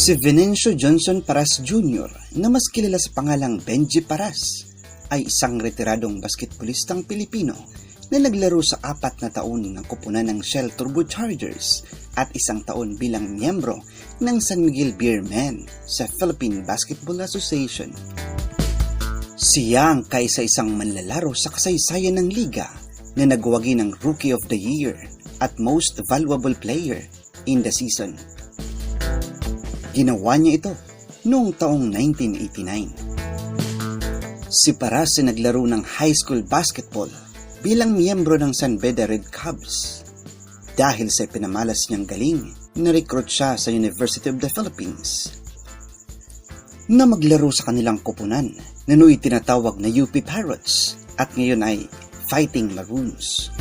Si Venancio Johnson Paras Jr. na mas kilala sa pangalang Benji Paras ay isang retiradong basketballistang Pilipino na naglaro sa 4 na taon ng koponan ng Shell Turbochargers at 1 taon bilang miyembro ng San Miguel Beermen sa Philippine Basketball Association. Siya ang kaisa-isang manlalaro sa kasaysayan ng liga na nagwagi ng Rookie of the Year at Most Valuable Player in the season. Ginawa niya ito noong taong 1989. Si Paras ay naglaro ng high school basketball bilang miyembro ng San Beda Red Cubs. Dahil sa pinamalas niyang galing, na-recruit siya sa University of the Philippines na maglaro sa kanilang koponan na nooy tinatawag na UP Pirates at ngayon ay Fighting Maroons.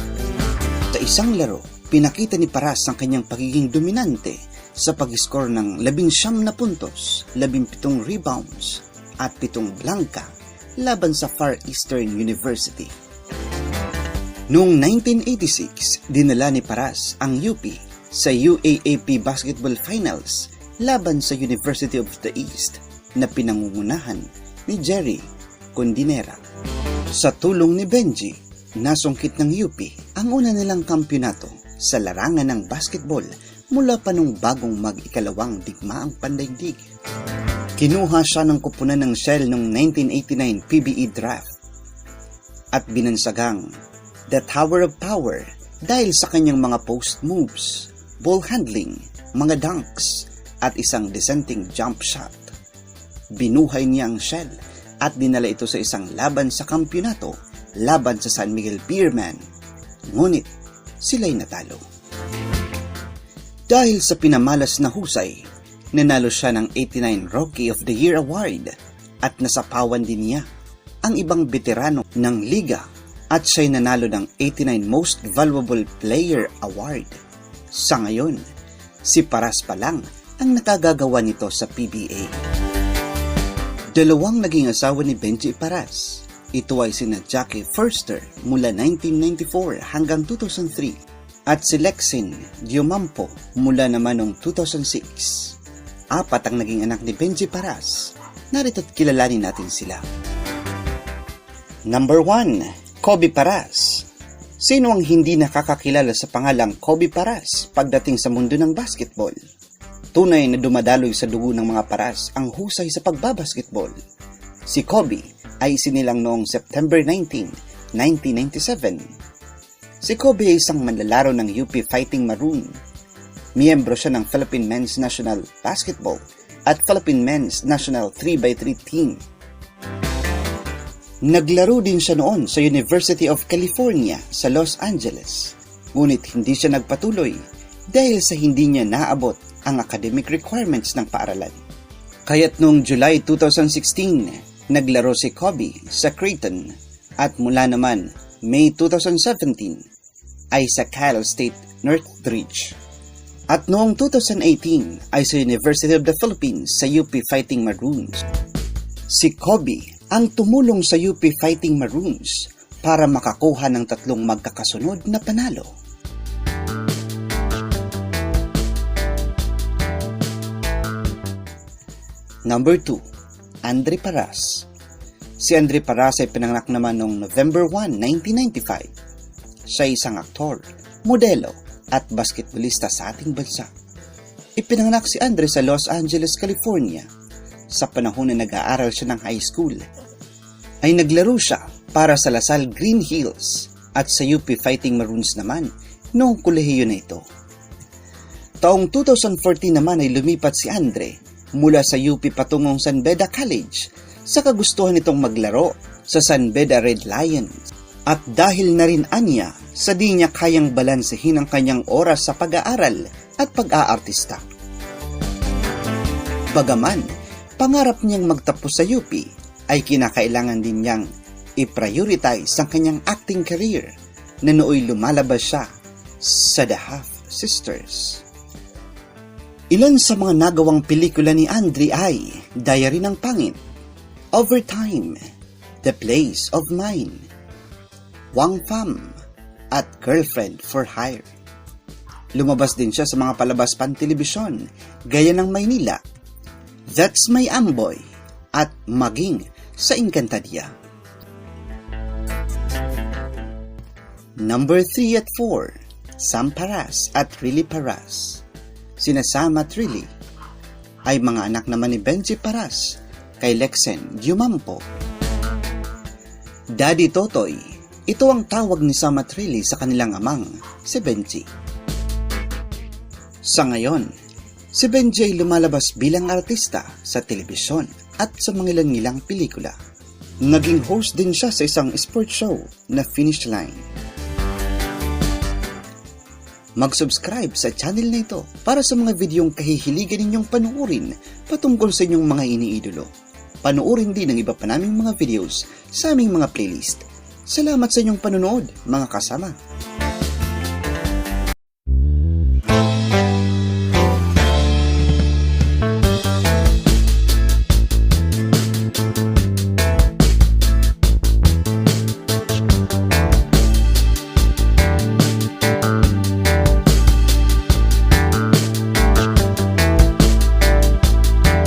Sa isang laro, pinakita ni Paras ang kanyang pagiging dominante sa pag-score ng 19 na puntos, 17 rebounds at 7 blangka laban sa Far Eastern University. Noong 1986, dinala ni Paras ang UP sa UAAP Basketball Finals laban sa University of the East na pinangungunahan ni Jerry Condinera. Sa tulong ni Benji, nasungkit ng UP ang una nilang kampyonato sa larangan ng basketball mula pa nung bagong mag-ikalawang digmaang pandaigdig. Kinuha siya ng koponan ng Shell noong 1989 PBE Draft at binansagang The Tower of Power dahil sa kanyang mga post moves, ball handling, mga dunks at isang dissenting jump shot. Binuhay niya ang Shell at dinala ito sa isang laban sa kampyonato laban sa San Miguel Beermen. Ngunit sila'y natalo. Dahil sa pinamalas na husay, nanalo siya ng 89 Rookie of the Year Award at nasapawan din niya ang ibang veterano ng liga at siya'y nanalo ng 89 Most Valuable Player Award. Sa ngayon, si Paras pa lang ang nakagagawa nito sa PBA. Dalawang naging asawa ni Benji Paras. Ito ay sina Jackie Forster mula 1994 hanggang 2003 at si Lexin Diomampo mula naman noong 2006. 4 ang naging anak ni Benji Paras. Narito't kilalanin natin sila. Number 1. Kobe Paras. Sino ang hindi nakakakilala sa pangalang Kobe Paras pagdating sa mundo ng basketball? Tunay na dumadaloy sa dugo ng mga Paras ang husay sa pagbabasketball. Si Kobe ay isinilang noong September 19, 1997. Si Kobe ay isang manlalaro ng UP Fighting Maroon. Miyembro siya ng Philippine Men's National Basketball at Philippine Men's National 3x3 team. Naglaro din siya noon sa University of California sa Los Angeles. Ngunit hindi siya nagpatuloy dahil sa hindi niya naabot ang academic requirements ng paaralan. Kaya't noong July 2016, naglaro si Kobe sa Creighton at mula naman May 2017 ay sa Cal State Northridge. At noong 2018 ay sa University of the Philippines sa UP Fighting Maroons. Si Kobe ang tumulong sa UP Fighting Maroons para makakuha ng 3 magkakasunod na panalo. Number 2. Andre Paras. Si Andre Paras ay pinanganak naman noong November 1, 1995. Siya ay isang aktor, modelo at basketballista sa ating bansa. Ipinanganak si Andre sa Los Angeles, California. Sa panahon na nag-aaral siya ng high school, ay naglaro siya para sa Lasal Green Hills at sa UP Fighting Maroons naman noong kolehiyo na ito. Taong 2014 naman ay lumipat si Andre mula sa UP patungong San Beda College sa kagustuhan nitong maglaro sa San Beda Red Lions. At dahil na rin anya sa di niya kayang balansehin ang kanyang oras sa pag-aaral at pag-aartista. Bagaman, pangarap niyang magtapos sa UP, ay kinakailangan din niyang i-prioritize ang kanyang acting career na nooy lumalabas siya sa The Half Sisters. Ilan sa mga nagawang pelikula ni Andre ay Diary ng Pangit, Overtime, The Place of Mine, Wang Fam, at Girlfriend for Hire. Lumabas din siya sa mga palabas pan-telebisyon gaya ng Maynila, That's My Amboy at Maging sa Encantadia. Number 3 at 4, Sam Paras at Trilly Paras. Sina Sam at Trilly ay mga anak naman ni Benji Paras kay Lexen Giumampo. Daddy Totoy, ito ang tawag ni Sam at Trilly sa kanilang amang, si Benji. Sa ngayon, si Benji ay lumalabas bilang artista sa telebisyon at sa mga ilang pelikula. Naging host din siya sa isang sports show na Finish Line. Mag-subscribe sa channel na ito para sa mga videong kahihiligan ninyong panuorin patungkol sa inyong mga iniidolo. Panuorin din ang iba pa naming mga videos sa aming mga playlist. Salamat sa inyong panonood, mga kasama.